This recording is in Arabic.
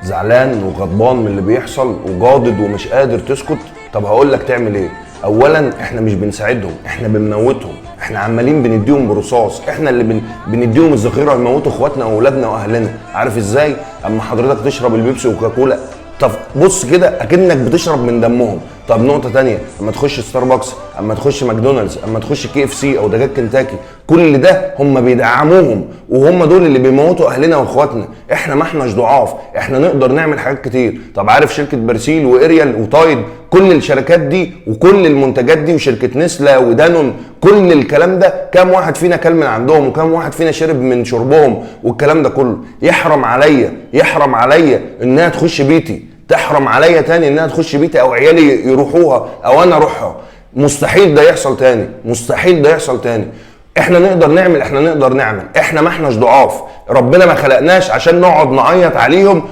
زعلان وغضبان من اللي بيحصل وجادد ومش قادر تسكت. طب هقول لك تعمل ايه. اولا احنا مش بنساعدهم، احنا بنموتهم، احنا عمالين بنديهم برصاص، احنا اللي بنديهم الذخيره يموتوا اخواتنا واولادنا واهلنا. عارف ازاي؟ اما حضرتك تشرب البيبسي وكاكولا، طب بص كده اكنك بتشرب من دمهم. طب نقطه تانية، اما تخش ستاربكس، اما تخش ماكدونالدز، اما تخش KFC او دجاج كنتاكي، كل ده هم بيدعموهم وهم دول اللي بيموتوا اهلنا واخواتنا. احنا ما احناش ضعاف، احنا نقدر نعمل حاجات كتير. طب عارف شركه برسيل واريال وتايد، كل الشركات دي وكل المنتجات دي وشركه نسله ودانون، كل الكلام ده كام واحد فينا كل من عندهم وكام واحد فينا شرب من شربهم والكلام ده كله؟ يحرم عليا، يحرم عليا انها تخش بيتي، تحرم عليا تاني انها تخش بيتي او عيالي يروحوها او انا اروحها. مستحيل ده يحصل تاني، مستحيل ده يحصل تاني. احنا نقدر نعمل، احنا نقدر نعمل، احنا ما احناش ضعاف. ربنا ما خلقناش عشان نقعد نعيط عليهم